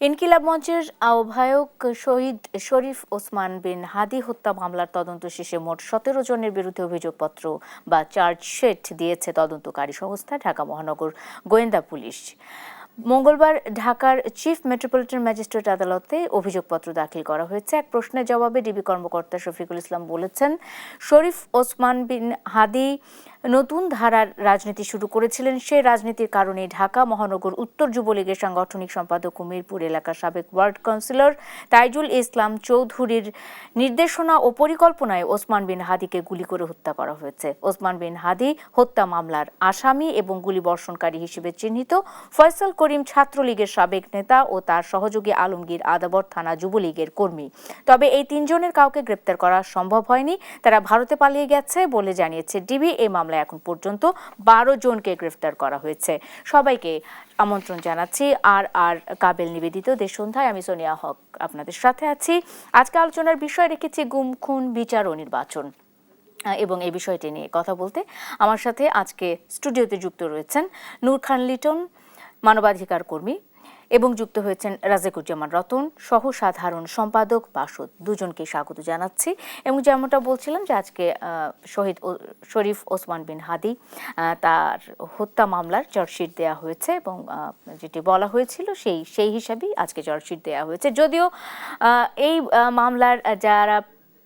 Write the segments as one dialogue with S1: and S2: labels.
S1: ইনকিলাব মঞ্চের আহ্বায়ক শহীদ শরীফ ওসমান বিন হাদি হত্যা মামলার তদন্ত শেষে মোট ১৭ জনের বিরুদ্ধে অভিযোগপত্র বা চার্জশিট দিয়েছে তদন্তকারী সংস্থা ঢাকা মহানগর গোয়েন্দা পুলিশ। মঙ্গলবার ঢাকার চিফ মেট্রোপলিটন ম্যাজিস্ট্রেট আদালতে অভিযোগপত্র দাখিল করা হয়েছে। এক প্রশ্নের জবাবে ডিবি কর্মকর্তা শফিকুল ইসলাম বলেছেন, শরীফ ওসমান বিন হাদি নতুন ধারার রাজনীতি শুরু করেছিলেন। সেই রাজনীতির কারণে ঢাকা মহানগর উত্তর যুবলীগের সাংগঠনিক সম্পাদক ও মিরপুর এলাকার সাবেক ওয়ার্ড কাউন্সিলর তাইজুল ইসলাম চৌধুরীর নির্দেশনা ও পরিকল্পনায় ওসমান বিন হাদিকে গুলি করে হত্যা করা হয়েছে। ওসমান বিন হাদি হত্যা মামলার আসামি এবং গুলিবর্ষণকারী হিসেবে চিহ্নিত ফয়সাল করিম ছাত্রলীগের সাবেক নেতা ও তার সহযোগী আলমগীর আদাবর থানা যুবলীগের কর্মী। তবে এই তিনজনের কাউকে গ্রেপ্তার করা সম্ভব হয়নি, তারা ভারতে পালিয়ে গেছে বলে জানিয়েছে ডিবি। এই মামলায় এখন পর্যন্ত ১২ জনকে গ্রেফতার করা হয়েছে। সবাইকে আমন্ত্রণ জানাচ্ছি আর কাবেল নিবেদিত দেশ সন্ধ্যায়। আমি সোনিয়া হক আপনাদের সাথে আছি। আজকে আলোচনার বিষয় রেখেছি গুম, খুন, বিচার ও নির্বাচন, এবং এই বিষয়টি নিয়ে কথা বলতে আমার সাথে আজকে স্টুডিওতে যুক্ত রয়েছেন নূর খান লিটন, মানবাধিকার কর্মী, এবং যুক্ত হয়েছেন রাজেকুজ্জামান রতন, সহ সাধারণ সম্পাদক বাসদ। দুজনকে স্বাগত জানাচ্ছি। এবং যেমনটা বলছিলাম যে আজকে শহীদ শরীফ ওসমান বিন হাদি তার হত্যা মামলার চার্জশিট দেওয়া হয়েছে এবং যেটি বলা হয়েছিল সেই হিসাবেই আজকে চার্জশিট দেওয়া হয়েছে। যদিও এই মামলার যারা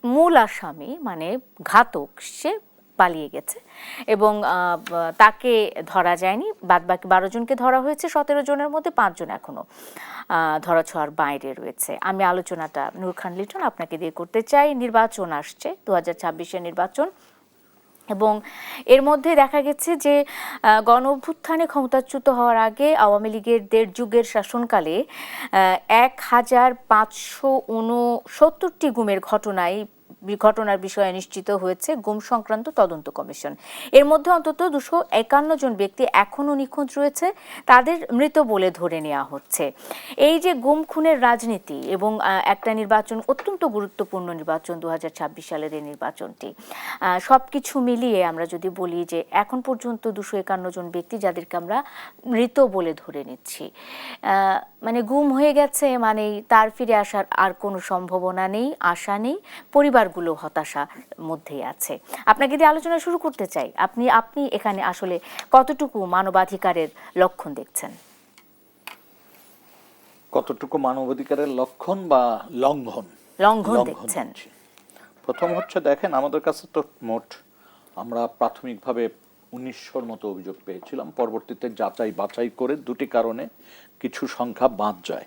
S1: মূল আসামি মানে ঘাতক, সে পালিয়ে গেছে এবং তাকে ধরা যায়নি। বাদবাকি ১২ জনকে ধরা হয়েছে। ১৭ জনের মধ্যে ৫ জন এখনো ধরাছোঁয়ার বাইরে রয়েছে। আমি আলোচনাটা নূর খান লিটন আপনাকে দিয়ে করতে চাই। নির্বাচন আসছে, ২০২৬-এর নির্বাচন, এবং এর মধ্যে দেখা গেছে যে গণ অভ্যুত্থানে ক্ষমতাচ্যুত হওয়ার আগে আওয়ামী লীগের ১.৫ যুগের শাসনকালে ১,৫৬৯টি গুমের ঘটনার বিষয়ে নিশ্চিত হয়েছে গুম সংক্রান্ত তদন্ত কমিশন। এর মধ্যে অন্তত ২৫১ জন ব্যক্তি এখনও নিখোঁজ রয়েছে, তাদের মৃত বলে ধরে নেওয়া হচ্ছে। এই যে গুম খুনের রাজনীতি এবং একটা নির্বাচন, অত্যন্ত গুরুত্বপূর্ণ নির্বাচন ২০২৬ সালের এই নির্বাচনটি, সবকিছু মিলিয়ে আমরা যদি বলি যে এখন পর্যন্ত ২৫১ জন ব্যক্তি যাদেরকে আমরা মৃত বলে ধরে নিচ্ছি, মানে গুম হয়ে গেছে, মানে তার ফিরে আসার আর কোনো সম্ভাবনা নেই, আশা নেই, পরিবারগুলো হতাশার মধ্যেই আছে। আপনাকে দিয়ে আলোচনা শুরু করতে চাই। আপনি এখানে আসলে কতটুকু মানবাধিকারের লক্ষণ দেখছেন?
S2: কতটুকু মানবাধিকারের লক্ষণ বা লঙ্ঘন
S1: দেখছেন?
S2: প্রথম হচ্ছে, দেখেন, আমাদের কাছে তো মোট আমরা প্রাথমিকভাবে ১৯০০-র মতো অভিযোগ পেয়েছিলাম। পরবর্তীতে যাচাই বাছাই করে দুটি কারণে কিছু সংখ্যা বাদ যায়।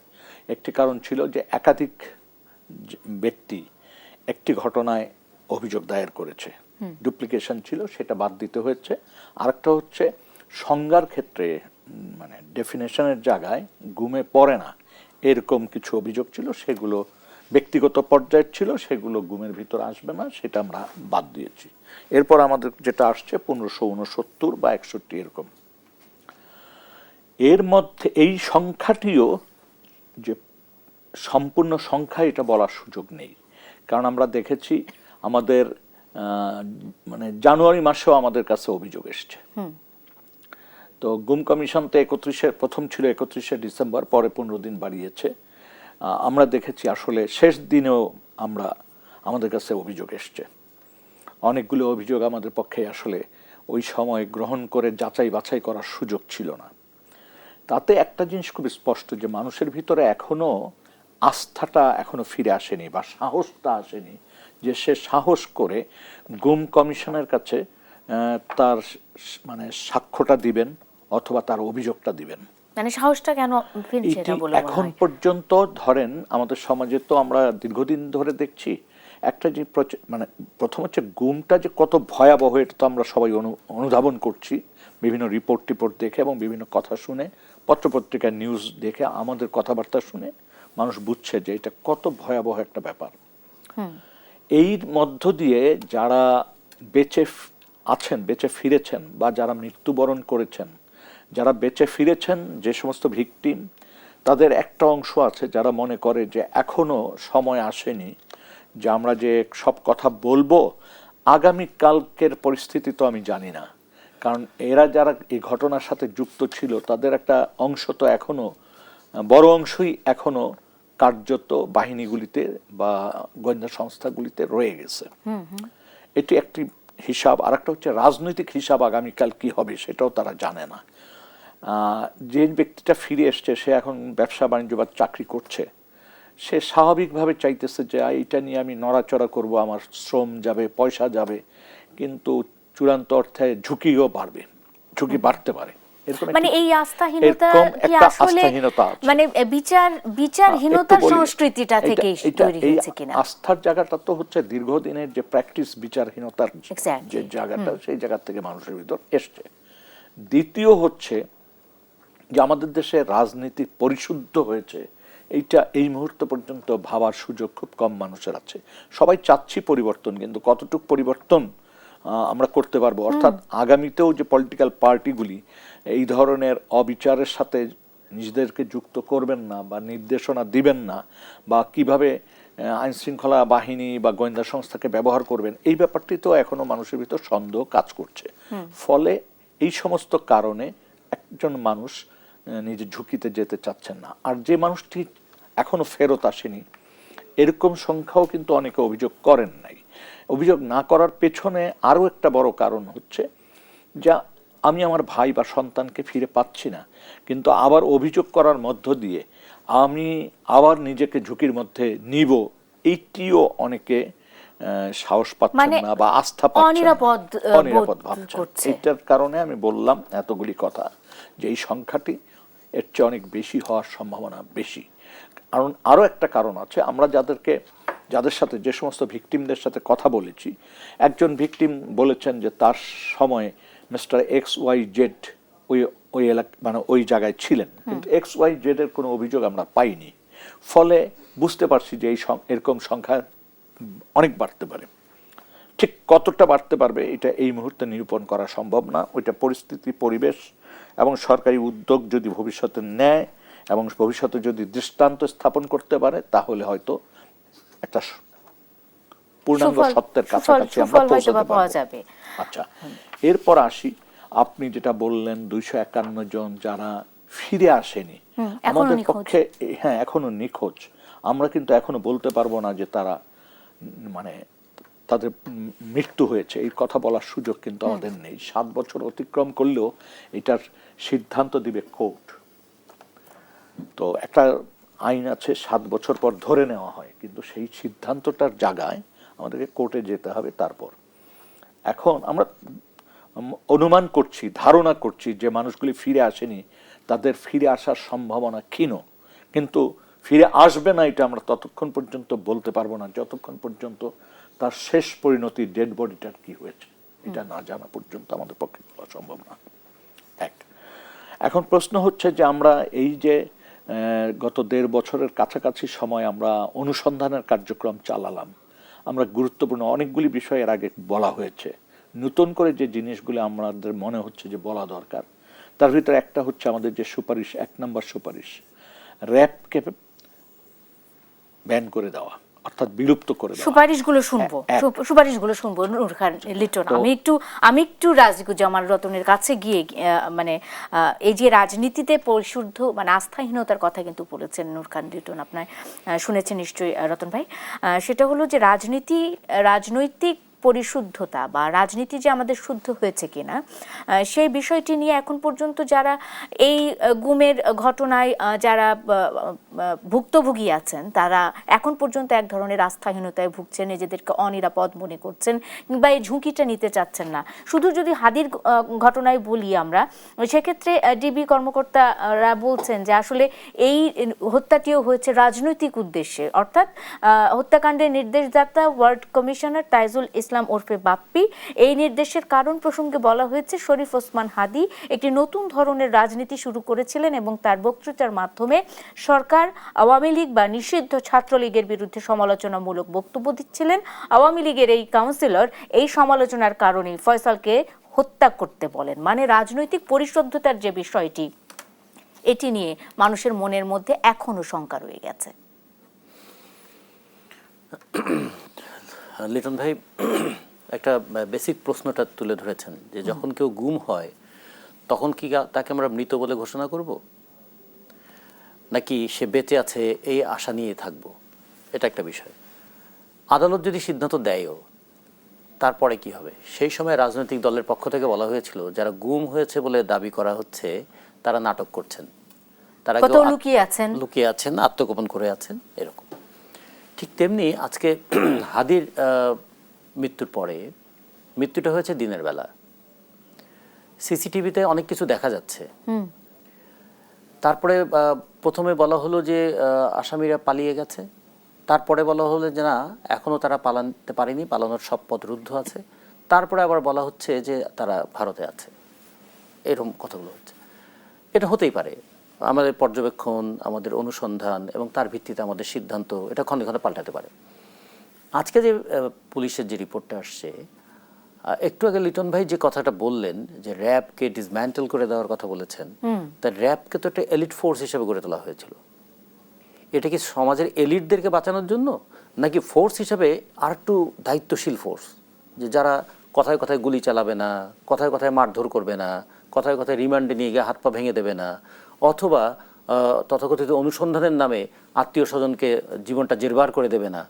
S2: একটি কারণ ছিল যে একাধিক ব্যক্তি একটি ঘটনায় অভিযোগ দায়ের করেছে, ডুপ্লিকেশন ছিল, সেটা বাদ দিতে হয়েছে। আরেকটা হচ্ছে সংজ্ঞার ক্ষেত্রে, মানে ডেফিনেশনের জায়গায় গুমে পড়ে না এরকম কিছু অভিযোগ ছিল, সেগুলো ব্যক্তিগত পর্যায়ের ছিল, সেগুলো গুমের ভিতর আসবে না, সেটা আমরা বাদ দিয়েছি। এরপর আমাদের যেটা আসছে ১৫৬৯ বা ৬১ এরকম। এর মধ্যে এই সংখ্যাটিও যে সম্পূর্ণ সংখ্যা এটা বলার সুযোগ নেই, কারণ আমরা দেখেছি আমাদের মানে জানুয়ারি মাসেও আমাদের কাছে অভিযোগ এসছে। তো গুম কমিশন তো প্রথম ছিল ৩১শে ডিসেম্বর, পরে ১৫ দিন বাড়িয়েছে। আমরা দেখেছি আসলে শেষ দিনেও আমাদের কাছে অভিযোগ এসছে। অনেকগুলো অভিযোগ আমাদের পক্ষে আসলে ওই সময় গ্রহণ করে যাচাই বাছাই করার সুযোগ ছিল না। তাতে একটা জিনিস খুব স্পষ্ট, যে মানুষের ভিতরে এখনো আস্থাটা এখনো ফিরে আসেনি বা সাহসটা আসেনি, যে সে সাহস করে গুম কমিশনের কাছে তার মানে সাক্ষ্যটা দিবেন অথবা তার অভিযোগটা দিবেন।
S1: মানে সাহসটা কেন ফিরছে না বলে
S2: এখন পর্যন্ত ধরেন আমাদের সমাজে তো আমরা দীর্ঘদিন ধরে দেখছি একটা যে মানে প্রথম হচ্ছে গুমটা যে কত ভয়াবহ, এটা তো আমরা সবাই অনুধাবন করছি বিভিন্ন রিপোর্ট দেখে এবং বিভিন্ন কথা শুনে, পত্রপত্রিকার নিউজ দেখে, আমাদের কথাবার্তা শুনে মানুষ বুঝছে যে এটা কত ভয়াবহ একটা ব্যাপার। এই মধ্য দিয়ে যারা বেঁচে আছেন, বেঁচে ফিরেছেন, বা যারা মৃত্যুবরণ করেছেন, যারা বেঁচে ফিরেছেন, যে সমস্ত ভিকটিম, তাদের একটা অংশ আছে যারা মনে করে যে এখনো সময় আসেনি যে আমরা যে সব কথা বলবো। আগামীকালকের পরিস্থিতি তো আমি জানি না, কারণ এরা যারা এই ঘটনার সাথে যুক্ত ছিল তাদের একটা অংশ তো এখনো বড় অংশই এখনো কার্যত বাহিনীগুলিতে বা গোয়েন্দা সংস্থাগুলিতে রয়ে গেছে। এটি একটি হিসাব। আর একটা হচ্ছে রাজনৈতিক হিসাব, আগামীকাল কি হবে সেটাও তারা জানে না। যে ব্যক্তিটা ফিরে এসছে সে এখন ব্যবসা বাণিজ্য বা চাকরি করছে, সে স্বাভাবিকভাবে চাইতেছে যে এইটা নিয়ে আমি নড়াচড়া করব, আমার শ্রম যাবে, পয়সা যাবে, কিন্তু চূড়ান্ত অর্থে ঝুঁকিও বাড়বে, ঝুঁকি বাড়তে পারে।
S1: মানে এই আস্থাহীনতা কি আসলে মানে বিচারহীনতার সংস্কৃতিটা থেকেই তৈরি হয়েছে কিনা?
S2: আস্থার জায়গাটা তো হচ্ছে দীর্ঘদিনের যে প্র্যাকটিস বিচারহীনতার যে জায়গাটা, সেই জায়গা থেকে মানুষের ভিতর এসছে। দ্বিতীয় হচ্ছে যে আমাদের দেশে রাজনীতি পরিশুদ্ধ হয়েছে, এইটা এই মুহূর্ত পর্যন্ত ভাবার সুযোগ খুব কম মানুষের আছে। সবাই চাচ্ছি পরিবর্তন, কিন্তু কতটুকু পরিবর্তন আমরা করতে পারবো, অর্থাৎ আগামীতেও যে পলিটিক্যাল পার্টিগুলি এই ধরনের অবিচারের সাথে নিজেদেরকে যুক্ত করবেন না বা নির্দেশনা দিবেন না, বা কিভাবে আইন শৃঙ্খলা বাহিনী বা গোয়েন্দা সংস্থাকে ব্যবহার করবেন, এই ব্যাপারটি তো এখনো মানুষের ভিতর সন্দেহ কাজ করছে। ফলে এই সমস্ত কারণে একজন মানুষ নিজে ঝুঁকিতে যেতে চাচ্ছেন না। আর যে মানুষটি এখনো ফেরত আসেনি, এরকম সংখ্যাও কিন্তু অনেকে অভিযোগ করেন নাই। অভিযোগ না করার পেছনে আরও একটা বড় কারণ হচ্ছে যা আমি আমার ভাই বা সন্তানকে ফিরে পাচ্ছি না, কিন্তু আবার অভিযোগ করার মধ্য দিয়ে আমি আবার নিজেকে ঝুঁকির মধ্যে নিব, এইটিও অনেকে সাহস পাচ্ছেন না বা আস্থা পাচ্ছেন না, অনিরাপদ ভাবছেন। এটার কারণে আমি বললাম এতগুলি কথা যে এই সংখ্যাটি এর চেয়ে অনেক বেশি হওয়ার সম্ভাবনা বেশি। কারণ আরও একটা কারণ আছে, আমরা যাদের সাথে যে সমস্ত ভিকটিমদের সাথে কথা বলেছি, একজন ভিকটিম বলেছেন যে তার সময় মিস্টার XYZ ওই এলাকা মানে ওই জায়গায় ছিলেন, কিন্তু XYZ এর কোনো অভিযোগ আমরা পাইনি। ফলে বুঝতে পারছি যে এরকম সংখ্যা অনেক বাড়তে পারে। ঠিক কতটা বাড়তে পারবে এটা এই মুহূর্তে নিরূপণ করা সম্ভব না। ওইটা পরিস্থিতি, পরিবেশ এবং সরকারি উদ্যোগ যদি ভবিষ্যতে নেয় এবং ভবিষ্যতে যদি দৃষ্টান্ত স্থাপন করতে পারে, তাহলে হয়তো একটা পূর্ণাঙ্গ সত্যের কাছাকাছি আমরা পৌঁছাতে পারব। আচ্ছা, এরপর আসি, আপনি যেটা বললেন 251 জন যারা ফিরে আসেনি আমাদের পক্ষে, হ্যাঁ এখনো নিখোঁজ। আমরা কিন্তু এখনো বলতে পারবো না যে তারা মানে তাদের মৃত্যু হয়েছে, এই কথা বলার সুযোগ কিন্তু আমাদের নেই। 7 বছর অতিক্রম করলেও এটার সিদ্ধান্ত দিবে কোর্ট। তো একটা আইন আছে 7 বছর পর ধরে নেওয়া হয়, কিন্তু সেই সিদ্ধান্তটার জায়গায় আমাদেরকে কোর্টে যেতে হবে। তারপর এখন আমরা অনুমান করছি, ধারণা করছি যে মানুষগুলি ফিরে আসেনি, তাদের ফিরে আসার সম্ভাবনা ক্ষীণ, কিন্তু ফিরে আসবে না এটা আমরা ততক্ষণ পর্যন্ত বলতে পারবো না যতক্ষণ পর্যন্ত তার শেষ পরিণতি, ডেড বডিটার কি হয়েছে এটা না জানা পর্যন্ত আমাদের পক্ষে বলা সম্ভব না। এখন প্রশ্ন হচ্ছে যে আমরা এই যে গত 1.5 বছরের কাছাকাছি সময় আমরা অনুসন্ধানের কার্যক্রম চালালাম, আমরা গুরুত্বপূর্ণ অনেকগুলি বিষয় এর আগে বলা হয়েছে। নতুন করে যে জিনিসগুলো আমাদের মনে হচ্ছে যে বলা দরকার, তার ভিতরে একটা হচ্ছে আমাদের যে সুপারিশ, 1 নম্বর সুপারিশ, র‍্যাবকে ব্যান করে দেওয়া, অর্থাৎ বিলুপ্ত করে দেওয়া।
S1: সুপারিশগুলো শুনবো নূর খান লিটন। আমি একটু রাজিকুজ্জামান রতনের কাছে গিয়ে মানে এই যে রাজনীতিতে পরিশুদ্ধ মানে আস্থাহীনতার কথা কিন্তু বলেছেন নূর খান লিটন, আপনার শুনেছেন নিশ্চয়ই রতন ভাই। সেটা হলো যে রাজনৈতিক পরিশুদ্ধতা বা রাজনীতি যে আমাদের শুদ্ধ হয়েছে কিনা সেই বিষয়টি নিয়ে এখন পর্যন্ত যারা এই গুমের ঘটনায় যারা ভুক্তভোগী আছেন তারা এখন পর্যন্ত এক ধরনের আস্থাহীনতায় ভুগছেন, নিজেদেরকে অনিরাপদ মনে করছেন কিংবা এই ঝুঁকিটা নিতে চাচ্ছেন না। শুধু যদি হাদির ঘটনায় বলি আমরা, সেক্ষেত্রে ডিবি কর্মকর্তারা বলছেন যে আসলে এই হত্যাটিও হয়েছে রাজনৈতিক উদ্দেশ্যে, অর্থাৎ হত্যাকাণ্ডের নির্দেশদাতা ওয়ার্ড কমিশনার তাইজুল ইসলাম ওরফে বাপ্পি। এই নির্দেশের কারণ প্রসঙ্গে বলা হয়েছে শরীফ ওসমান হাদী একটি নতুন ধরনের রাজনীতি শুরু করেছিলেন এবং তার বক্তৃতার মাধ্যমে সরকার, আওয়ামী লীগ বা নিষিদ্ধ ছাত্রলীগের বিরুদ্ধে সমালোচনামূলক বক্তব্য দিচ্ছিলেন। আওয়ামী লীগের এই কাউন্সিলর এই সমালোচনার কারণে ফয়সালকে হত্যা করতে বলেন। মানে রাজনৈতিক পরিশুদ্ধতার যে বিষয়টি, এটি নিয়ে মানুষের মনের মধ্যে এখনো শঙ্কা রয়ে গেছে।
S3: লিটন ভাই একটা বেসিক প্রশ্নটা তুলে ধরেছেন যে যখন কেউ গুম হয় তখন কি তাকে আমরা মৃত বলে ঘোষণা করব? নাকি সে বেঁচে আছে এই আশা নিয়ে থাকবো, এটা একটা বিষয়। আদালত যদি সিদ্ধান্ত দেয়ও, তারপরে কি হবে? সেই সময় রাজনৈতিক দলের পক্ষ থেকে বলা হয়েছিল যারা গুম হয়েছে বলে দাবি করা হচ্ছে তারা নাটক করছেন, তারা
S1: কত
S3: লুকিয়ে আছেন, আত্মগোপন করে আছেন, এরকম। ঠিক তেমনি আজকে হাদির মৃত্যুর পরে, মৃত্যুটা হয়েছে দিনের বেলা, সিসিটিভিতে অনেক কিছু দেখা যাচ্ছে। তারপরে প্রথমে বলা হলো যে আসামিরা পালিয়ে গেছে, তারপরে বলা হলো যে না, এখনো তারা পালাতে পারেনি, পালানোর সব পথ রুদ্ধ আছে, তারপরে আবার বলা হচ্ছে যে তারা ভারতে আছে, এরকম কথাগুলো হচ্ছে। এটা হতেই পারে, আমাদের পর্যবেক্ষণ, আমাদের অনুসন্ধান এবং তার ভিত্তিতে আমাদের সিদ্ধান্ত এটা ক্ষণে ক্ষণে পাল্টাতে পারে। আজকে যে পুলিশের যে রিপোর্টটা আসছে, একটু আগে লিটন ভাই যে কথাটা বললেন যে র্যাবকে ডিসম্যান্টেল করে দেওয়ার কথা বলেছেন, তা র্যাবকে তো একটা এলিট ফোর্স হিসেবে গড়ে তোলা হয়েছিল। এটা কি সমাজের এলিটদেরকে বাঁচানোর জন্য, নাকি ফোর্স হিসেবে আর একটু দায়িত্বশীল ফোর্স, যে যারা কথায় কথায় গুলি চালাবে না, কথায় কথায় মারধর করবে না, কথায় কথায় রিমান্ডে নিয়ে গিয়ে হাত পা ভেঙে দেবে না, অথবা তথাকথিত অনুসন্ধানের নামে আত্মীয় স্বজনকে জীবনটা জেরবার করে দেবে না?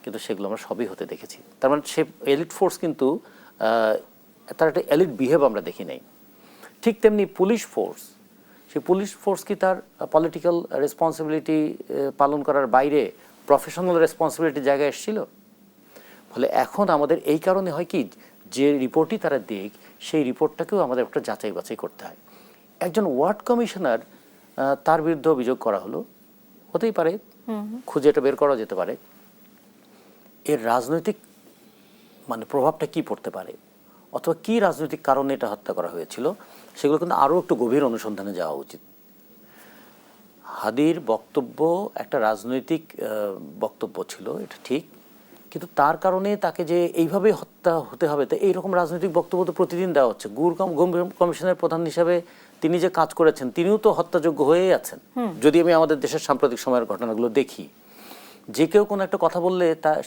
S3: কিন্তু সেগুলো আমরা সবই হতে দেখেছি। তার মানে সে এলিট ফোর্স কিন্তু তার একটা এলিট বিহেভ আমরা দেখি নাই। ঠিক তেমনি পুলিশ ফোর্স, সেই পুলিশ ফোর্স কি তার পলিটিক্যাল রেসপন্সিবিলিটি পালন করার বাইরে প্রফেশনাল রেসপন্সিবিলিটির জায়গায় এসেছিল? ফলে এখন আমাদের এই কারণে হয় কি, যে রিপোর্টই তারা দেখ, সেই রিপোর্টটাকেও আমাদের একটা যাচাই বাছাই করতে হয়। একজন ওয়ার্ড কমিশনার, তার বিরুদ্ধে অভিযোগ করা হলো, হতেই পারে, খুঁজে এটা বের করা যেতে পারে, এর রাজনৈতিক মানে প্রভাবটা কি পড়তে পারে, অথবা কি রাজনৈতিক কারণে এটা হত্যা করা হয়েছিল, সেগুলো কিন্তু আরও একটু গভীর অনুসন্ধানে যাওয়া উচিত। হাদির বক্তব্য একটা রাজনৈতিক বক্তব্য ছিল, এটা ঠিক, কিন্তু তার কারণে তাকে যে এইভাবে হত্যা হতে হবে, তো এইরকম রাজনৈতিক বক্তব্য তো প্রতিদিন দেওয়া হচ্ছে। গুম কমিশনের প্রধান হিসাবে তিনি যে কাজ করেছেন, তিনিও তো হত্যাযোগ্য হয়েই আছেন। যদি আমি আমাদের দেশের সাম্প্রতিক সময়ের ঘটনাগুলো দেখি, যে কেউ কোনো একটা কথা বললে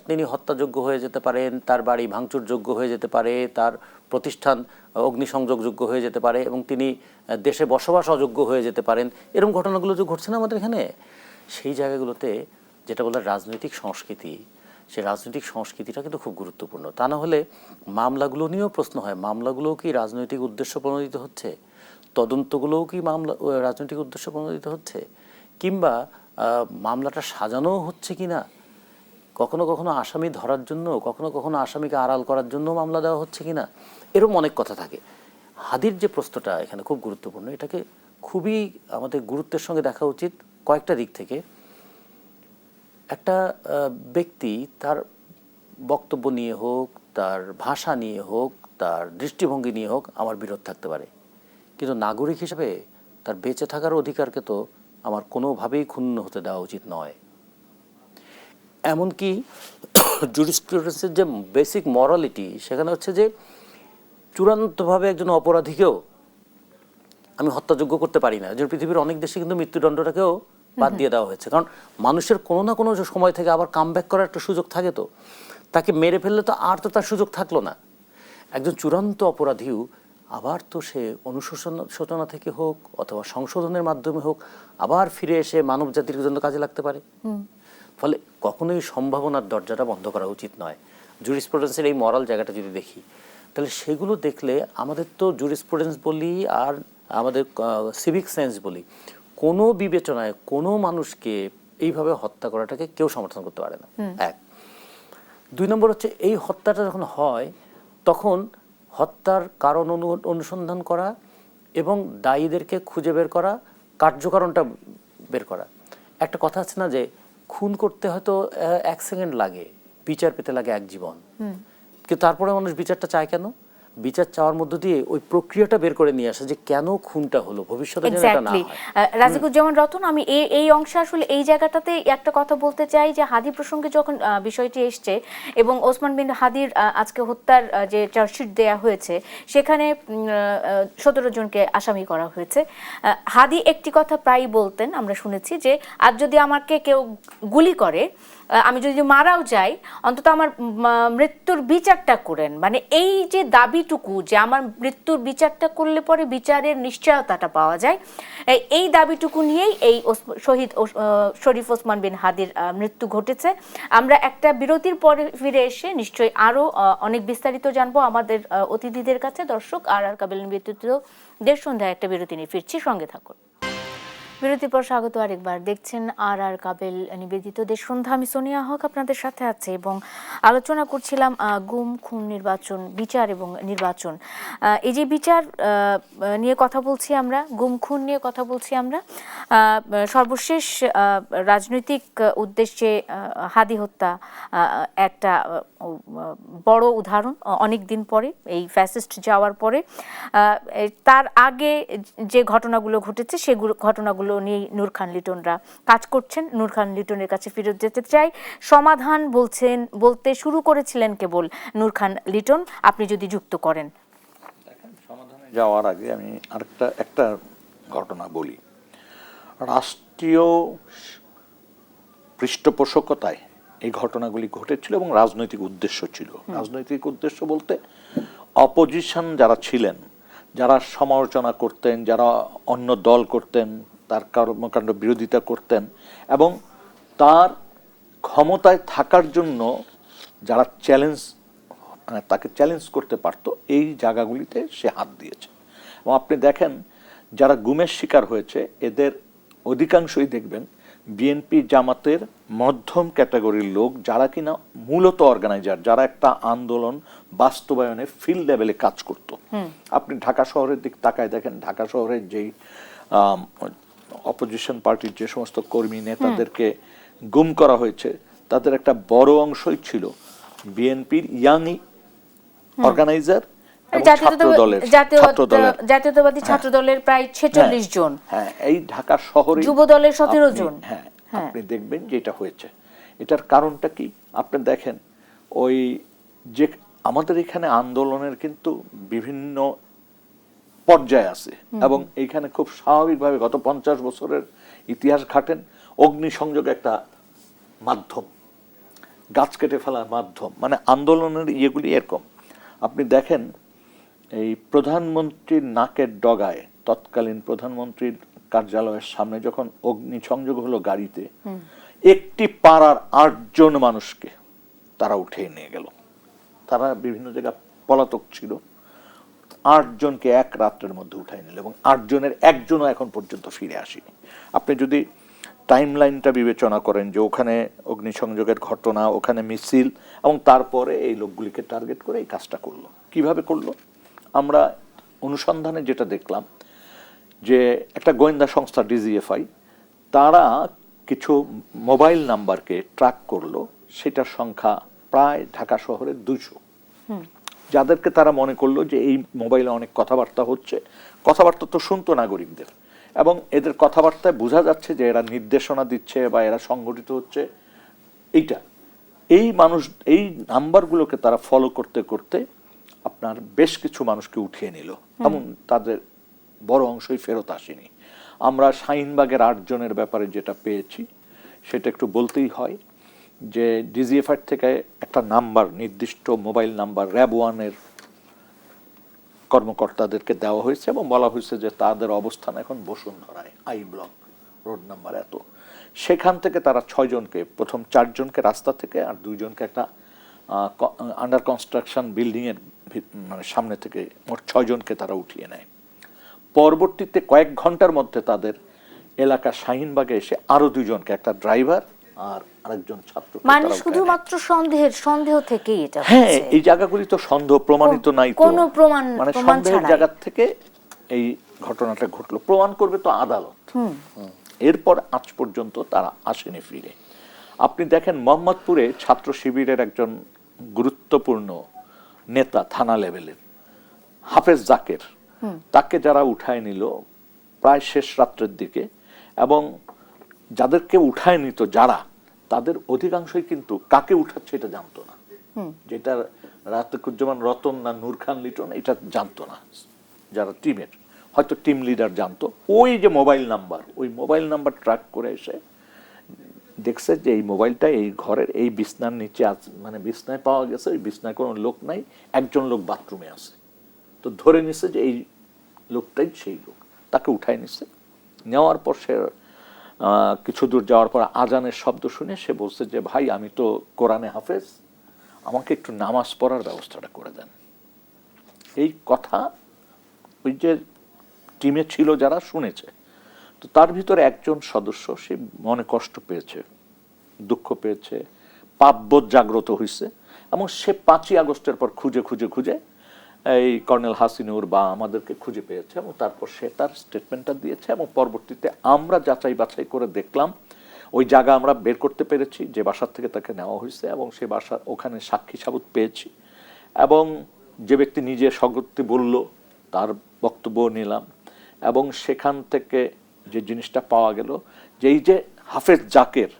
S3: তিনি হত্যাযোগ্য হয়ে যেতে পারেন, তার বাড়ি ভাঙচুরযোগ্য হয়ে যেতে পারে, তার প্রতিষ্ঠান অগ্নিসংযোগযোগ্য হয়ে যেতে পারে, এবং তিনি দেশে বসবাস অযোগ্য হয়ে যেতে পারেন। এরকম ঘটনাগুলো যে ঘটছে না আমাদের এখানে, সেই জায়গাগুলোতে যেটা বলে রাজনৈতিক সংস্কৃতি, সেই রাজনৈতিক সংস্কৃতিটা কিন্তু খুব গুরুত্বপূর্ণ। তা না হলে মামলাগুলো নিয়েও প্রশ্ন হয়, মামলাগুলোও কি রাজনৈতিক উদ্দেশ্য প্রণোদিত হচ্ছে, তদন্তগুলোও কি রাজনৈতিক উদ্দেশ্য প্রণোদিত হচ্ছে, কিংবা মামলাটা সাজানো হচ্ছে কি না, কখনো কখনো আসামি ধরার জন্য, কখনো কখনো আসামিকে আড়াল করার জন্য মামলা দেওয়া হচ্ছে কি না, এরকম অনেক কথা থাকে। হাদির যে প্রশ্নটা এখানে খুব গুরুত্বপূর্ণ, এটাকে খুবই আমাদের গুরুত্বের সঙ্গে দেখা উচিত কয়েকটা দিক থেকে। একটা ব্যক্তি তার বক্তব্য নিয়ে হোক, তার ভাষা নিয়ে হোক, তার দৃষ্টিভঙ্গি নিয়ে হোক, আমার বিরোধ থাকতে পারে, কিন্তু নাগরিক হিসেবে তার বেঁচে থাকার অধিকারকে তো আমার কোনোভাবেই ক্ষুণ্ণ হতে দেওয়া উচিত নয়। এমনকি জুরিসপ্রুডেন্সের যে বেসিক মরালিটি, সেখানে হচ্ছে যে চূড়ান্তভাবে একজন অপরাধীকেও আমি হত্যাযোগ্য করতে পারি না। যে পৃথিবীর অনেক দেশে কিন্তু মৃত্যুদণ্ডটাকেও বাদ দিয়ে দেওয়া হয়েছে, কারণ মানুষের কোনো না কোনো সময় থেকে আবার কামব্যাক করার একটা সুযোগ থাকে। তো তাকে মেরে ফেললে তো আর তো তার সুযোগ থাকলো না। একজন চূড়ান্ত অপরাধীও আবার তো সে অনুশোচনা থেকে হোক অথবা সংশোধনের মাধ্যমে হোক আবার ফিরে এসে মানব জাতির জন্য কাজে লাগতে পারে। ফলে কখনোই সম্ভাবনার দরজাটা বন্ধ করা উচিত নয়। জুরিসপ্রুডেন্সের এই মরাল জায়গাটা যদি দেখি, তাহলে সেগুলো দেখলে আমাদের তো জুরিসপ্রুডেন্স বলি আর আমাদের সিভিক সেন্স বলি, কোনো বিবেচনায় কোনো মানুষকে এইভাবে হত্যা করাটাকে কেউ সমর্থন করতে পারে না। এক। দুই নম্বর হচ্ছে, এই হত্যাটা যখন হয় তখন হত্যার কারণ অনুসন্ধান করা এবং দায়ীদেরকে খুঁজে বের করা, কার্যকারণটা বের করা। একটা কথা আছে না যে খুন করতে হয়তো 1 সেকেন্ড লাগে, বিচার পেতে লাগে 1 জীবন। কিন্তু তারপরে মানুষ বিচারটা চায় কেন? বিচার চাওয়ার মধ্য দিয়ে ওই প্রক্রিয়াটা বের করে নিয়ে আসে যে কেন খুনটা হলো, ভবিষ্যতে যেন এটা না হয়।
S1: রাজিকুজ্জামান রতন, আমি এই অংশে আসলে এই জায়গাটাতে একটা কথা বলতে চাই যে হাদি প্রসঙ্গে যখন বিষয়টি এসছে এবং ওসমান বিন হাদির আজকে হত্যার যে চার্জশিট দেয়া হয়েছে, সেখানে 17 জনকে আসামি করা হয়েছে। হাদি একটি কথা প্রায় বলতেন, আমরা শুনেছি যে আজ যদি আমাকে কেউ গুলি করে, আমি যদি মারাও যাই, অন্তত আমার মৃত্যুর বিচারটা করেন। মানে এই যে দাবি দাবিটুকু যে আমার মৃত্যুর বিচারটা করলে পরে বিচারের নিশ্চয়তাটা পাওয়া যায়, এই দাবিটুকু নিয়েই এই শহীদ শরীফ ওসমান বিন হাদির মৃত্যু ঘটেছে। আমরা একটা বিরতির পরে ফিরে এসে নিশ্চয়ই আরো অনেক বিস্তারিত জানবো আমাদের অতিথিদের কাছে। দর্শক, আর কাবিল নিবেদিত দেশ সন্ধ্যায় একটা বিরতি নিয়ে ফিরছি, সঙ্গে থাকুন। বিরতির পর স্বাগত আরেকবার। দেখছেন আর কাবিল নিবেদিত দেশ সন্ধ্যা। আমি সোনিয়া হক আপনাদের সাথে আছে এবং আলোচনা করছিলাম গুম খুন নির্বাচন, বিচার এবং নির্বাচন। এই যে বিচার নিয়ে কথা বলছি আমরা, গুম খুন নিয়ে কথা বলছি আমরা, সর্বশেষ রাজনৈতিক উদ্দেশ্যে হাদি হত্যা একটা বড় উদাহরণ। অনেক দিন পরে, এই ফ্যাসিস্ট যাওয়ার পরে, তার আগে যে ঘটনাগুলো ঘটেছে সেগুলো ঘটনাগুলো নিয়ে নূর খান লিটনরা কাজ করছেন। নূর খান লিটনের কাছে ফিরে যেতে চাই। সমাধান বলতে শুরু করেছিলেন কেবল নূর খান লিটন, আপনি যদি যুক্ত করেন।
S2: সমাধানে যাওয়ার আগে আমি একটা ঘটনা বলি। রাষ্ট্রীয় পৃষ্ঠপোষকতায় এই ঘটনাগুলি ঘটেছিল এবং রাজনৈতিক উদ্দেশ্য ছিল। রাজনৈতিক উদ্দেশ্য বলতে অপোজিশন যারা ছিলেন, যারা সমালোচনা করতেন, যারা অন্য দল করতেন, তার কর্মকাণ্ড বিরোধিতা করতেন এবং তার ক্ষমতায় থাকার জন্য যারা তাকে চ্যালেঞ্জ করতে পারত, এই জায়গাগুলিতে সে হাত দিয়েছে। এবং আপনি দেখেন যারা গুমের শিকার হয়েছে এদের অধিকাংশই দেখবেন বিএনপি জামাতের মধ্যম ক্যাটাগরির লোক, যারা কিনা মূলত অর্গানাইজার, যারা একটা আন্দোলন বাস্তবায়নে ফিল্ড লেভেলে কাজ করত। আপনি ঢাকা শহরের দিক তাকায় দেখেন, ঢাকা শহরের যেই অপোজিশন পার্টির যে সমস্ত কর্মী নেতাদেরকে গুম করা হয়েছে তাদের একটা বড় অংশই ছিল বিএনপির ইয়াং অর্গানাইজার,
S1: জাতীয়তাবাদী ছাত্র দলের প্রায় 46 জন।
S2: হ্যাঁ, এই ঢাকা শহরে
S1: যুব দলের 17 জন।
S2: হ্যাঁ, আপনি দেখবেন যে এটা হয়েছে। এটার কারণটা কি? আপনি দেখেন ওই যে আমাদের এখানে আন্দোলনের কিন্তু বিভিন্ন পর্যায়ে আছে এবং এইখানে খুব স্বাভাবিকভাবে গত 50 বছরের ইতিহাস ঘাটেন, অগ্নিসংযোগ একটা মাধ্যম, গাছ কেটে ফেলার মাধ্যম, মানে আন্দোলনের ইয়েগুলি এরকম। আপনি দেখেন এই প্রধানমন্ত্রীর নাকের ডগায়, তৎকালীন প্রধানমন্ত্রীর কার্যালয়ের সামনে যখন অগ্নিসংযোগ হলো গাড়িতে, একটি পাড়ার 8 জন মানুষকে তারা উঠিয়ে নিয়ে গেল। তারা বিভিন্ন জায়গায় পলাতক ছিল, 8 জনকে এক রাত্রের মধ্যে উঠাই নিল এবং 8 জনের একজনও এখন পর্যন্ত ফিরে আসেনি। আপনি যদি টাইম লাইনটা বিবেচনা করেন যে ওখানে অগ্নিসংযোগের ঘটনা, ওখানে মিছিল এবং তারপরে এই লোকগুলিকে টার্গেট করে এই কাজটা করলো। কিভাবে করলো? আমরা অনুসন্ধানে যেটা দেখলাম যে একটা গোয়েন্দা সংস্থা ডিজিএফআই তারা কিছু মোবাইল নাম্বারকে ট্র্যাক করলো, সেটার সংখ্যা প্রায় ঢাকা শহরে 200, যাদেরকে তারা মনে করলো যে এই মোবাইলে অনেক কথাবার্তা হচ্ছে। কথাবার্তা তো শুনতো নাগরিকদের এবং এদের কথাবার্তায় বোঝা যাচ্ছে যে এরা নির্দেশনা দিচ্ছে বা এরা সংগঠিত হচ্ছে। এই নাম্বারগুলোকে তারা ফলো করতে করতে আপনার বেশ কিছু মানুষকে উঠিয়ে নিল এবং তাদের বড় অংশই ফেরত আসেনি। আমরা শাহিনবাগের 8 জনের ব্যাপারে যেটা পেয়েছি সেটা একটু বলতেই হয় যে ডিজিএফআই থেকে একটা নাম্বার, নির্দিষ্ট মোবাইল নাম্বার র্যাব 1-এর কর্মকর্তাদেরকে দেওয়া হয়েছে এবং বলা হয়েছে যে তাদের অবস্থান এখন বসুন্ধরায়, আই ব্লক, রোড নাম্বার এত। সেখান থেকে তারা 6 জনকে, প্রথম 4 জনকে রাস্তা থেকে আর 2 জনকে একটা আন্ডার কনস্ট্রাকশন বিল্ডিং এর মানে সামনে থেকে, মোট 6 জনকে তারা উঠিয়ে নেয়। পরবর্তীতে কয়েক ঘন্টার মধ্যে তাদের এলাকা শাহিনবাগে এসে আরো 2 জনকে, একটা ড্রাইভার আর আরেকজন ছাত্র,
S1: মানে শুধুমাত্র সন্দেহ থেকেই এটা হচ্ছে।
S2: হ্যাঁ, এই জায়গাগুলি তো সন্দেহ প্রমাণিত নাই তো,
S1: কোনো প্রমাণ
S2: মানে সন্দেহের জায়গা থেকে এই ঘটনাটা ঘটলো। প্রমাণ করবে তো আদালত। এরপর আজ পর্যন্ত তারা আসেনি ফিরে। আপনি দেখেন মোহাম্মদপুরে ছাত্র শিবিরের একজন গুরুত্বপূর্ণ নেতা থানা লেভেলের হাফেজ জাকের, তাকে যারা উঠায় নিল প্রায় শেষ রাত্রের দিকে, এবং যাদেরকে উঠায় নিত যারা, তাদের অধিকাংশই কিন্তু কাকে উঠাচ্ছে এটা জানতো না। যেটা রাতেকুজ্জামান রতন না নূর খান লিটন এটা জানতো না। যারা টিমের, হয়তো টিম লিডার জানতো। ওই যে মোবাইল নাম্বার, ওই মোবাইল নাম্বার ট্র্যাক করে এসে দেখছে যে এই মোবাইলটা এই ঘরের এই বিছনার নিচে আছে, মানে বিছনায় পাওয়া গেছে। ওই বিছনায় কোনো লোক নাই, একজন লোক বাথরুমে আছে। তো ধরে নিছে যে এই লোকটাই সেই লোক, তাকে উঠাই নিছে। নেওয়ার পর সে কিছু দূর যাওয়ার পর আজানের শব্দ শুনে সে বলছে যে ভাই আমি তো কোরআনে হাফেজ, আমাকে একটু নামাজ পড়ার ব্যবস্থাটা করে দেন। এই কথা ওই যে টিমে ছিল যারা শুনেছে। তো তার ভিতরে একজন সদস্য সে মনে কষ্ট পেয়েছে, দুঃখ পেয়েছে, পাপবোধ জাগ্রত হয়েছে, এবং সে 5ই আগস্টের পর খুঁজে খুঁজে খুঁজে এই কর্নেল হাসিনুর বা আমাদেরকে খুঁজে পেয়েছে, এবং তারপর সে তার স্টেটমেন্টটা দিয়েছে। এবং পরবর্তীতে আমরা যাচাই বাছাই করে দেখলাম ওই জায়গা আমরা বের করতে পেরেছি যে বাসার থেকে তাকে নেওয়া হয়েছে, এবং সে বাসা ওখানে সাক্ষী সাবুত পেয়েছি, এবং যে ব্যক্তি নিজে স্বগতি বলল তার বক্তব্য নিলাম। এবং সেখান থেকে যে জিনিসটা পাওয়া গেল যে এই যে হাফেজ জাকের,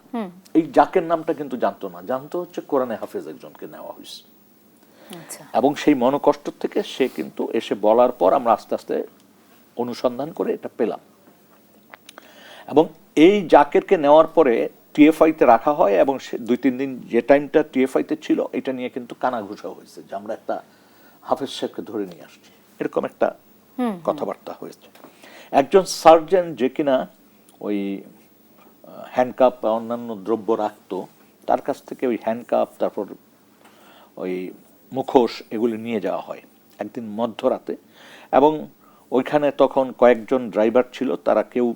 S2: এই জাকের নামটা কিন্তু জানতো না, জানতো হচ্ছে কোরআনে হাফেজ একজনকে নেওয়া হয়েছে। এবং সেই মনোকষ্ট থেকে সে কিন্তু এসে বলার পর আমরা আস্তে আস্তে অনুসন্ধান করে এটা পেলাম। এবং এই জাকেরকে নেওয়ার পরে টিএফআইতে রাখা হয়, এবং সে 2-3 দিন যে টাইমটা টিএফআইতে ছিল এটা নিয়ে কিন্তু কানাঘুষা হয়েছে যে আমরা একটা হাফেজ সাহেবকে ধরে নিয়ে আসছি, এরকম একটা কথাবার্তা হয়েছে। একজন সার্জন যে কিনা ওই হ্যান্ডকাপ বা অন্যান্য দ্রব্য রাখতো, তার কাছ থেকে ওই হ্যান্ডকাপ তারপর ওই মুখোশ এগুলি নিয়ে যাওয়া হয় একদিন মধ্যরাতে। এবং ওইখানে তখন কয়েকজন ড্রাইভার ছিল, তারা কেউ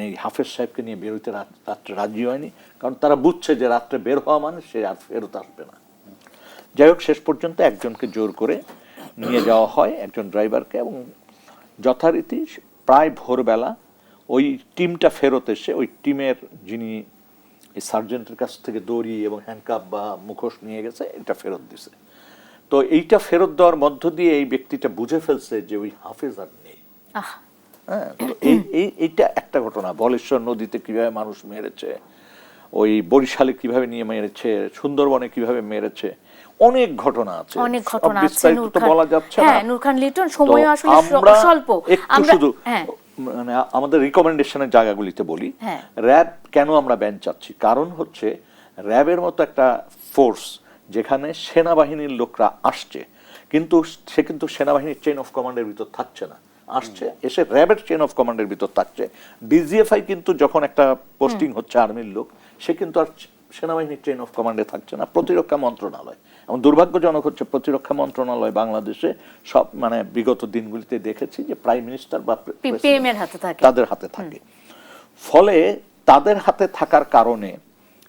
S2: এই হাফেজ সাহেবকে নিয়ে বেরোতে রাত্রে রাজি হয়নি, কারণ তারা বুঝছে যে রাত্রে বের হওয়া মানে সে আর ফেরত আসবে না। যাই হোক, শেষ পর্যন্ত একজনকে জোর করে নিয়ে যাওয়া হয়, একজন ড্রাইভারকে, এবং যথারীতি প্রায় ভোরবেলা ওই টিমটা ফেরত এসে ওই টিমের যিনি এই সার্জেন্টের কাছ থেকে দড়ি এবং হ্যান্ডকাপ বা মুখোশ নিয়ে গেছে এটা ফেরত দিছে। তো এইটা ফেরত দেওয়ার মধ্য দিয়ে এই ব্যক্তিটা বুঝে ফেলছে যে ওই হাফেজ আর নেই। হ্যাঁ, তো এইটা একটা ঘটনা। বলেশ্বর নদীতে কিভাবে মানুষ মেরেছে, ওই বরিশালে কিভাবে নিয়ে মেরেছে, সুন্দরবনে কিভাবে মেরেছে, অনেক ঘটনা আছে,
S1: অনেক ঘটনা আছে,
S2: বিস্তারিত তো বলা যাচ্ছে না।
S1: হ্যাঁ, নূর খান লিটন, সময় আসলে স্বল্প,
S2: একটু শুধু মানে আমাদের রিকমেন্ডেশনের জায়গাগুলিতে বলি। র্যাব কেন আমরা ব্যান চাচ্ছি, কারণ হচ্ছে র্যাবের মতো একটা ফোর্স যেখানে সেনাবাহিনীর লোকরা আসছে, কিন্তু সে কিন্তু সেনাবাহিনীর চেইন অফ কমান্ডের ভিতর থাকছে না, আসছে এসে র্যাবের চেইন অফ কমান্ডের ভিতর থাকছে। ডিজিএফআই কিন্তু যখন একটা পোস্টিং হচ্ছে আর্মির লোক, সে কিন্তু আর সেনাবাহিনীর চেইন অফ কমান্ডে থাকছে না, প্রতিরক্ষা মন্ত্রণালয়। এবং দুর্ভাগ্যজনক হচ্ছে প্রতিরক্ষা মন্ত্রণালয় বাংলাদেশে সব মানে বিগত দিনগুলিতে দেখেছি যে প্রাইম মিনিস্টার বা
S1: পিএমের হাতে থাকে,
S2: তাদের হাতে থাকে। ফলে তাদের হাতে থাকার কারণে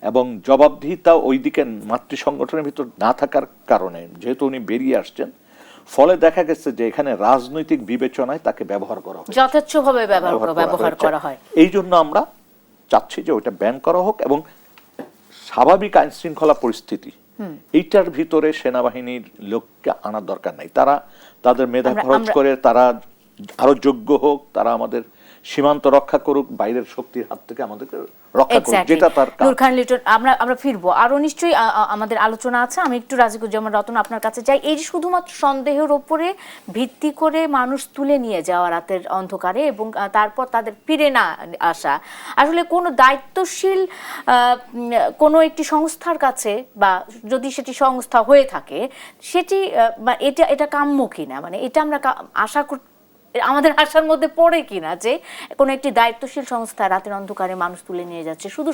S2: এবং জবাবদিহিতা ওইদিকে মাতৃ সংগঠনের ভিতর না থাকার কারণে, যেহেতু উনি বেরিয়ে আসছেন, ফলে দেখা গেছে যে এখানে রাজনৈতিক বিবেচনায় তাকে ব্যবহার করা হয়,
S1: যথেচ্ছভাবে ব্যবহার করা হয়।
S2: এই জন্য আমরা চাচ্ছি যে ওইটা ব্যান করা হোক, এবং স্বাভাবিক আইন শৃঙ্খলা পরিস্থিতি এইটার ভিতরে সেনাবাহিনীর লোককে আনার দরকার নাই। তারা তাদের মেধা খরচ করে তারা আরো যোগ্য হোক, তারা আমাদের সীমান্ত রক্ষা করুক, বাইরের শক্তির হাত থেকে আমাদেরকে রক্ষা করুক, যেটা তার কাজ।
S1: নূর খান লিটন, আমরা ফিরবো, আরো নিশ্চয়ই আমাদের আলোচনা আছে। আমি একটু রাজিকুজ্জামান রতন আপনার কাছে যাই। এই যে শুধুমাত্র সন্দেহের উপরে ভিত্তি করে মানুষ তুলে নিয়ে যাওয়া রাতের অন্ধকারে এবং তারপর তাদের ফিরে না আসা, আসলে কোনো দায়িত্বশীল কোনো একটি সংস্থার কাছে, বা যদি সেটি সংস্থা হয়ে থাকে, সেটি এটা কাম্য কিনা, মানে এটা আমরা আশা করতে, আমাদের আশার মধ্যে পড়ে কিনা যে কোনো একটি দায়িত্বশীল সংস্থা রাতের অন্ধকারে মানুষ তুলে নিয়ে যাচ্ছে শুধু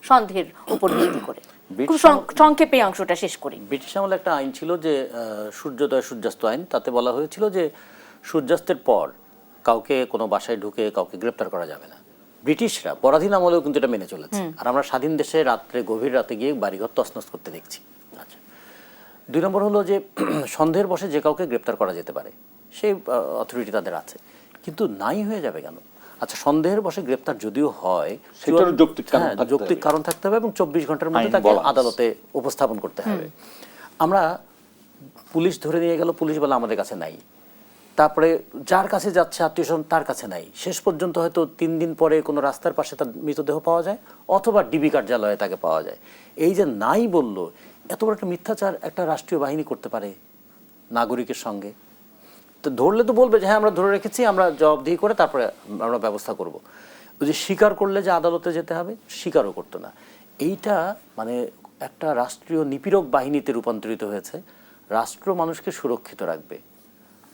S1: সন্দেহের উপর ভিত্তি করে। খুব সংক্ষেপে অংশটা শেষ করি।
S3: ব্রিটিশ আমলে একটা আইন ছিল যে সূর্যোদয় সূর্যাস্ত আইন, তাতে বলা হয়েছিল যে সূর্যাস্তের পর কাউকে কোনো বাসায় ঢুকে কাউকে গ্রেপ্তার করা যাবে না। ব্রিটিশরা পরাধীন আমলেও কিন্তু এটা মেনে চলেছে, আর আমরা স্বাধীন দেশে রাত্রে গভীর রাতে গিয়ে বাড়িঘর তছনছ করতে দেখছি। আচ্ছা, 2 নম্বর হলো যে সন্দেহের বশে যে কাউকে গ্রেপ্তার করা যেতে পারে, সেই অথরিটি তাদের আছে, কিন্তু নাই হয়ে যাবে কেন? আচ্ছা, সন্দেহের বশে গ্রেপ্তার যদিও হয়, যৌক্তিক কারণ থাকতে হবে এবং 24 ঘন্টার মধ্যে তাকে আদালতে উপস্থাপন করতে হবে। আমরা পুলিশ ধরে নিয়ে গেল, পুলিশ বলে আমাদের কাছে নাই, তারপরে যার কাছে যাচ্ছে আত্মীয়স্বজন তার কাছে নাই, শেষ পর্যন্ত হয়তো 3 দিন পরে কোনো রাস্তার পাশে তার মৃতদেহ পাওয়া যায়, অথবা ডিবি কার্যালয়ে তাকে পাওয়া যায়। এই যে নাই বললো, এত বড় একটা মিথ্যাচার একটা রাষ্ট্রীয় বাহিনী করতে পারে নাগরিকের সঙ্গে? তো ধরলে তো বলবে যে হ্যাঁ আমরা ধরে রেখেছি, আমরা জবাবদিহি করে তারপরে আমরা ব্যবস্থা করব। ওই যে স্বীকার করলে যে আদালতে যেতে হবে, স্বীকারও করতো না। এইটা মানে একটা রাষ্ট্রীয় নিপীড়ক বাহিনীতে রূপান্তরিত হয়েছে। রাষ্ট্র মানুষকে সুরক্ষিত রাখবে,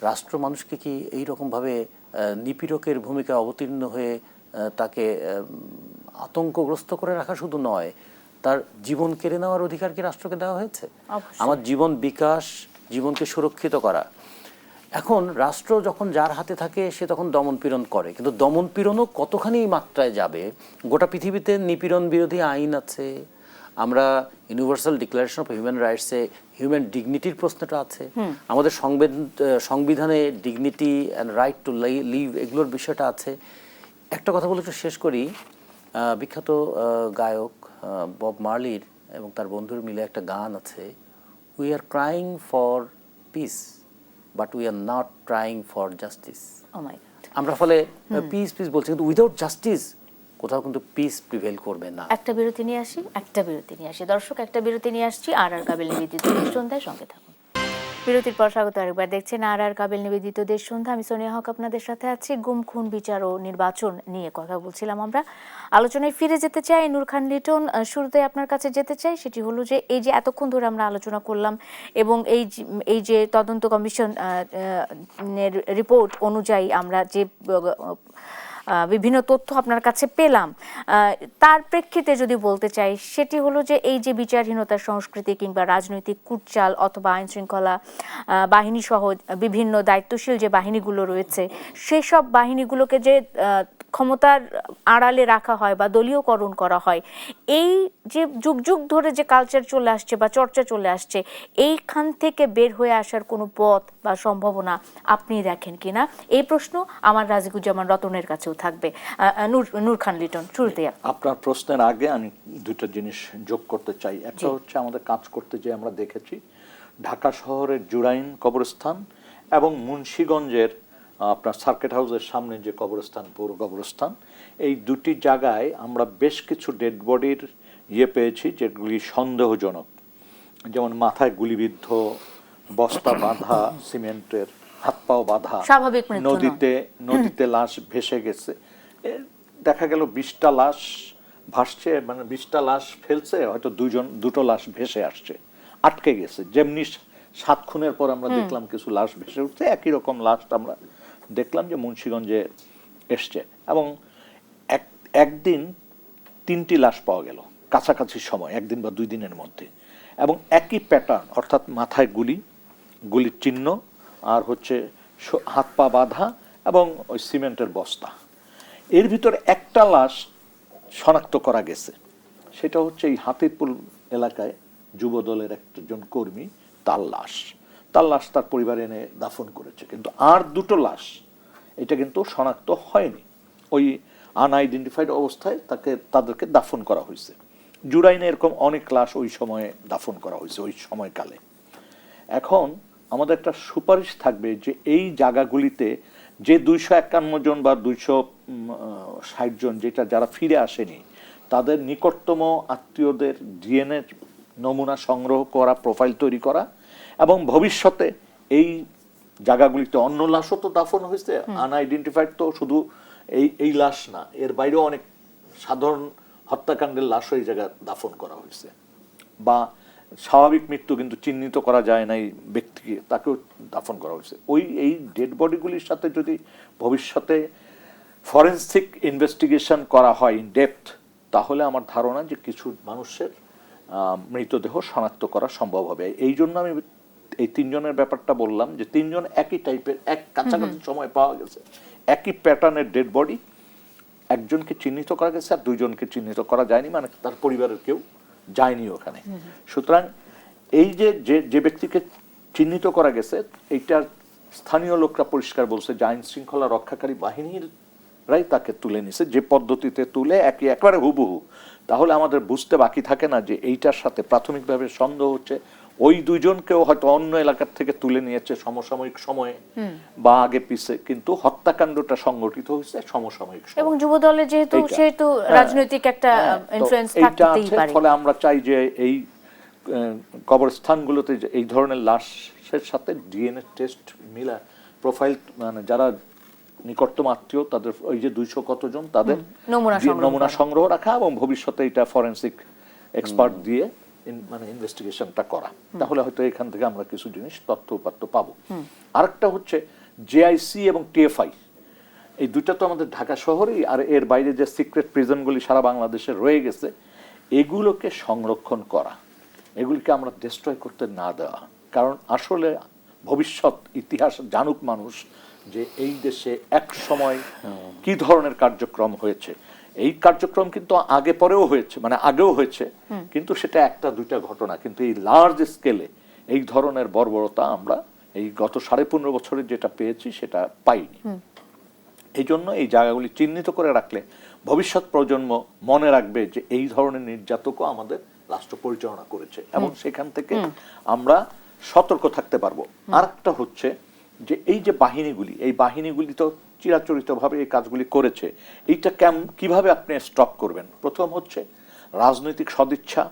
S3: রাষ্ট্র মানুষকে কি এইরকমভাবে নিপীড়কের ভূমিকায় অবতীর্ণ হয়ে তাকে আতঙ্কগ্রস্ত করে রাখা শুধু নয়, তার জীবন কেড়ে নেওয়ার অধিকার কি রাষ্ট্রকে দেওয়া হয়েছে? আমার জীবন বিকাশ, জীবনকে সুরক্ষিত করা। এখন রাষ্ট্র যখন যার হাতে থাকে সে তখন দমনপীড়ন করে, কিন্তু দমনপীড়নও কতখানি মাত্রায় যাবে? গোটা পৃথিবীতে নিপীড়ন বিরোধী আইন আছে, আমরা ইউনিভার্সাল ডিক্লারেশন অফ হিউম্যান রাইটসে হিউম্যান ডিগনিটির প্রশ্নটা আছে, আমাদের সংবিধানে dignity and right to live এগুলোর বিষয়টা আছে। একটা কথা বলে একটু শেষ করি। বিখ্যাত গায়ক বব মার্লির এবং তার বন্ধুর মিলে একটা গান আছে, we are crying for piece but we are not trying for justice. আমরা ফলে পিস পিস বলছি, কিন্তু উইদাউট জাস্টিস কোথাও কিন্তু পিস প্রিভেল করবে না।
S1: একটা বিরতি নিয়ে আসি দর্শক, একটা বিরতি নিয়ে আসছি। আর কাবিল নিবেদিত দেশ সন্ধ্যায় সঙ্গে থাকুন। বিরতির পর স্বাগত আরেকবার, দেখছেন আর কাবিল নিবেদিত দেশ সন্ধ্যা। আমি সোনিয়া হক আপনাদের সাথে আছি। গুম, খুন, বিচার ও নির্বাচন নিয়ে কথা বলছিলাম আমরা। আলোচনায় ফিরে যেতে চাই। নূর খান লিটন, শুরুতে আপনার কাছে যেতে চাই, সেটি হলো যে এই যে এতক্ষণ ধরে আমরা আলোচনা করলাম এবং এই যে তদন্ত কমিশন রিপোর্ট অনুযায়ী আমরা যে বিভিন্ন তথ্য আপনার কাছে পেলাম, তার প্রেক্ষিতে যদি বলতে চাই, সেটি হলো যে এই যে বিচারহীনতার সংস্কৃতি কিংবা রাজনৈতিক কুটচাল অথবা আইন শৃঙ্খলা বাহিনী সহ বিভিন্ন দায়িত্বশীল যে বাহিনীগুলো রয়েছে, সেসব বাহিনীগুলোকে যে ক্ষমতার আড়ালে রাখা হয় বা দলীয়করণ করা হয়, এই যে যুগ যুগ ধরে যে কালচার চলে আসছে বা চর্চা চলে আসছে, এইখান থেকে বের হয়ে আসার কোনো পথ বা সম্ভাবনা আপনি দেখেন কিনা, এই প্রশ্ন আমার রাজিকুজ্জামান রতনের কাছেও থাকবে। নূর খান লিটন, শুরুতেই
S2: আপনার প্রশ্নের আগে আমি দুটো জিনিস যোগ করতে চাই। একটা হচ্ছে আমাদের কাজ করতে যে আমরা দেখেছি ঢাকা শহরের জুরাইন কবরস্থান এবং মুন্সিগঞ্জের আপনার সার্কিট হাউসের সামনে যে কবরস্থান, পৌর কবরস্থান, এই দুটি জায়গায় আমরা বেশ কিছু ডেড বডির পেয়েছি যেগুলি সন্দেহজনক। যেমন মাথায় গুলিবিদ্ধ, বস্তা বাঁধা, সিমেন্টের হাত পাও বাঁধা, নদীতে লাশ ভেসে গেছে। দেখা গেল 20টা লাশ ভাসছে, মানে 20টা লাশ ফেলছে, হয়তো দুটো লাশ ভেসে আসছে, আটকে গেছে। যেমনি 7 খুনের পর আমরা দেখলাম কিছু লাশ ভেসে উঠছে, একই রকম লাশ আমরা দেখলাম যে মুন্সিগঞ্জে এসছে। এবং একদিন 3টি লাশ পাওয়া গেল কাছাকাছি সময়, একদিন বা 2 দিনের মধ্যে, এবং একই প্যাটার্ন, অর্থাৎ মাথায় গুলির চিহ্ন আর হচ্ছে হাত পা বাঁধা এবং ওই সিমেন্টের বস্তা। এর ভিতরে একটা লাশ শনাক্ত করা গেছে, সেটা হচ্ছে এই হাতিরপুল এলাকায় যুব দলের একজন কর্মী, তার লাশ তার পরিবার এনে দাফন করেছে। কিন্তু আর 2টো লাশ এটা কিন্তু শনাক্ত হয়নি, ওই আনআইডেন্টিফাইড অবস্থায় তাদেরকে দাফন করা হয়েছে। জুরাইনে এরকম অনেক লাশ ওই সময়ে দাফন করা হয়েছে ওই সময়কালে। এখন আমাদের একটা সুপারিশ থাকবে যে এই জায়গাগুলিতে যে 251 জন বা 260 জন যেটা যারা ফিরে আসেনি, তাদের নিকটতম আত্মীয়দের ডিএনএ নমুনা সংগ্রহ করা, প্রোফাইল তৈরি করা, এবং ভবিষ্যতে এই জায়গাগুলিতে অন্য লাশও তো দাফন হয়েছে, আনআইডেন্টিফাইড তো শুধু এই লাশ না, এর বাইরেও অনেক সাধারণ হত্যাকাণ্ডের লাশও এই জায়গায় দাফন করা হয়েছে, বা স্বাভাবিক মৃত্যু কিন্তু চিহ্নিত করা যায় না এই ব্যক্তিকে, তাকেও দাফন করা হয়েছে। এই ডেড বডিগুলির সাথে যদি ভবিষ্যতে ফরেনসিক ইনভেস্টিগেশন করা হয় ইন ডেপথ, তাহলে আমার ধারণা যে কিছু মানুষের মৃতদেহ শনাক্ত করা সম্ভব হবে। এই জন্য আমি এই 3 জনের ব্যাপারটা বললাম যে 3 জন একই টাইপের, এক কাছাকাছি সময় পাওয়া গেছে, একই প্যাটার্নের ডেড বডি, একজনকে চিহ্নিত করা গেছে আর 2 জনকে চিহ্নিত করা যায়নি, মানে তার পরিবারের কেউ যায়নি ওখানে। সুতরাং এই যে ব্যক্তিকে চিহ্নিত করা গেছে, এইটা স্থানীয় লোকরা পরিষ্কার বলছে যে আইন শৃঙ্খলা রক্ষাকারী বাহিনীরাই তাকে তুলে নিছে, যে পদ্ধতিতে তুলে একবারে হুবহু। তাহলে আমাদের বুঝতে বাকি থাকে না যে এইটার সাথে প্রাথমিকভাবে সন্দেহ হচ্ছে ওই 2 জনকেও হয়তো অন্য এলাকার থেকে তুলে নিয়েছে সমসাময়িক সময়ে বা আগে পিছে, কিন্তু হত্যাকাণ্ডটা সংগঠিত হয়েছে সমসাময়িক সময়ে।
S1: এবং যুব দলে যেহেতু রাজনৈতিক একটা ইনফ্লুয়েন্স থাকতেই পারে।
S2: ফলে আমরা চাই যে এই কবরস্থানগুলোতে এই ধরনের লাশের সাথে ডিএনএ টেস্ট মিলা, প্রোফাইল, মানে যারা নিকটতম আত্মীয় তাদের ওই যে 200 কতজন, তাদের নমুনা সংগ্রহ রাখা, এবং ভবিষ্যতে এটা ফরেনসিক এক্সপার্ট দিয়ে মানে ইনভেস্টিগেশনটা করা, তাহলে হয়তো এখান থেকে আমরা কিছু জিনিস তথ্য উপাত্ত পাবো। আরেকটা হচ্ছে জেআইসি এবং টিএফআই, এই দুইটা তো আমাদের ঢাকা শহরেই, আর এর বাইরে যে সিক্রেট প্রিজনগুলি সারা বাংলাদেশে রয়ে গেছে এগুলোকে সংরক্ষণ করা, এগুলিকে আমরা ডিস্ট্রয় করতে না দেওয়া। কারণ আসলে ভবিষ্যৎ ইতিহাস জানুক মানুষ যে এই দেশে এক সময় কি ধরনের কার্যক্রম হয়েছে। এই কার্যক্রম কিন্তু আগে পরেও হয়েছে, মানে আগেও হয়েছে, কিন্তু সেটা একটা দুইটা ঘটনা, কিন্তু এই লার্জ স্কেলে এই ধরনের বর্বরতা আমরা এই গত 15.5 বছরে যেটা পেয়েছি সেটা পাইনি। এই জন্য এই জায়গাগুলি চিহ্নিত করে রাখলে ভবিষ্যৎ প্রজন্ম মনে রাখবে যে এই ধরনের নির্যাতকও আমাদের রাষ্ট্র পরিচালনা করেছে, এবং সেখান থেকে আমরা সতর্ক থাকতে পারবো। আরেকটা হচ্ছে যে এই যে বাহিনীগুলি, এই বাহিনীগুলি তো চিরাচরিতভাবে এই কাজগুলি করেছে, এইটা কিভাবে আপনি স্টপ করবেন? প্রথম হচ্ছে রাজনৈতিক সদিচ্ছা,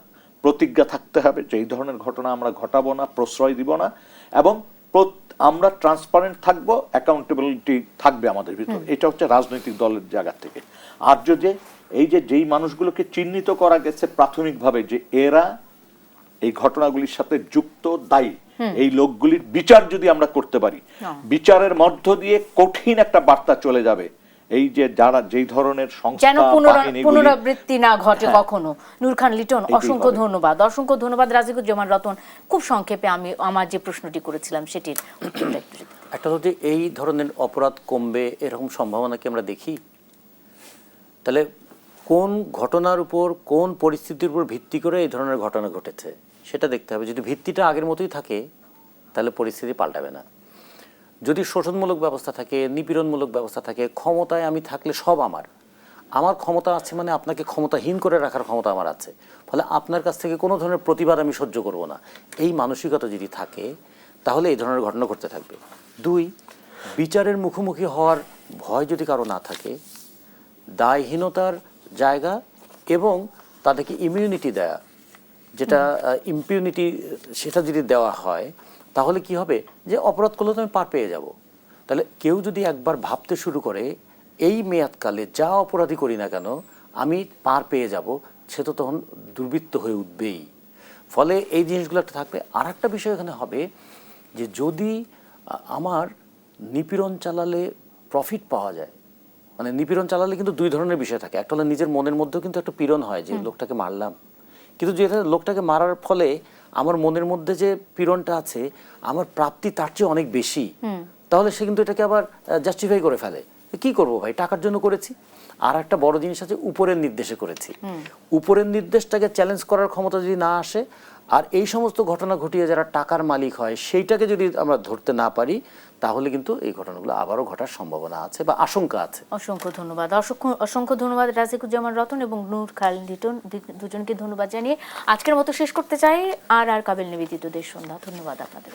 S2: প্রতিজ্ঞা থাকতে হবে যে এই ধরনের ঘটনা আমরা ঘটাবো না, প্রশ্রয় দিব না, এবং আমরা ট্রান্সপারেন্ট থাকবো, অ্যাকাউন্টেবিলিটি থাকবে আমাদের ভিতর। এটা হচ্ছে রাজনৈতিক দলের জায়গা থেকে। আর যদি এই যে যেই মানুষগুলোকে চিহ্নিত করা গেছে প্রাথমিকভাবে যে এরা এই ঘটনাগুলির সাথে যুক্ত, দায়ী, এই লোকগুলির বিচার যদি আমরা করতে পারি, বিচারের মধ্য দিয়ে কঠিন একটা বার্তা চলে যাবে এই যে যারা যেই ধরনের
S1: যেন পুনরাবৃত্তি না ঘটে কখনো। নূর খান লিটন, অসংখ্য ধন্যবাদ। অসংখ্য ধন্যবাদ রাজিকুজ্জামান রতন। খুব সংক্ষেপে আমি আমার যে প্রশ্নটি করেছিলাম সেটির উত্তরটা একটু দিতে।
S3: একটা হচ্ছে এই ধরনের অপরাধ কমবে এরকম সম্ভাবনা কি আমরা দেখি? তাহলে কোন ঘটনার উপর, কোন পরিস্থিতির উপর ভিত্তি করে এই ধরনের ঘটনা ঘটেছে সেটা দেখতে হবে। যদি ভিত্তিটা আগের মতোই থাকে তাহলে পরিস্থিতি পাল্টাবে না। যদি শোষণমূলক ব্যবস্থা থাকে, নিপীড়নমূলক ব্যবস্থা থাকে, ক্ষমতায় আমি থাকলে সব আমার ক্ষমতা আছে মানে আপনাকে ক্ষমতাহীন করে রাখার ক্ষমতা আমার আছে, ফলে আপনার কাছ থেকে কোনো ধরনের প্রতিবাদ আমি সহ্য করব না, এই মানসিকতা যদি থাকে তাহলে এই ধরনের ঘটনা ঘটতে থাকবে। 2, বিচারের মুখোমুখি হওয়ার ভয় যদি কারো না থাকে, দায়হীনতার জায়গা এবং তাদেরকে ইমিউনিটি দেয়া, যেটা ইম্পিউনিটি, সেটা যদি দেওয়া হয় তাহলে কি হবে যে অপরাধ করলে তো আমি পার পেয়ে যাব। তাহলে কেউ যদি একবার ভাবতে শুরু করে এই মেয়াদকালে যা অপরাধী করি না কেন আমি পার পেয়ে যাব, সে তো তখন দুর্বৃত্ত হয়ে উঠবেই। ফলে এই জিনিসগুলো একটা থাকবে। আর একটা বিষয় এখানে হবে যে যদি আমার নিপীড়ন চালালে প্রফিট পাওয়া যায়, মানে নিপীড়ন চালালে কিন্তু 2 ধরনের বিষয় থাকে। একটা হলো নিজের মনের মধ্যেও কিন্তু একটা পীড়ন হয় যে লোকটাকে মারলাম, কিন্তু যেটা লোকটাকে মারার ফলে আমার মনের মধ্যে যে পীড়নটা আছে, আমার প্রাপ্তি তার চেয়ে অনেক বেশি, তাহলে সে কিন্তু এটাকে আবার জাস্টিফাই করে ফেলে, কি করব ভাই, টাকার জন্য করেছি। আর একটা বড় জিনিস আছে, উপরের নির্দেশে করেছি। উপরের নির্দেশটাকে চ্যালেঞ্জ করার ক্ষমতা যদি না আসে, আর এই সমস্ত ঘটনা ঘটিয়ে যারা টাকার মালিক হয় সেইটাকে যদি আমরা ধরতে না পারি, তাহলে কিন্তু এই ঘটনাগুলো আবারও ঘটার সম্ভাবনা আছে বা আশঙ্কা আছে।
S1: অসংখ্য ধন্যবাদ। অসংখ্য ধন্যবাদ রাজিকুজ্জামান রতন এবং নূর খান লিটন, দুজনকে ধন্যবাদ জানিয়ে আজকের মতো শেষ করতে চাই। আর কাবিল নিবেদিত দেশ সন্ধ্যা। ধন্যবাদ আপনাদের।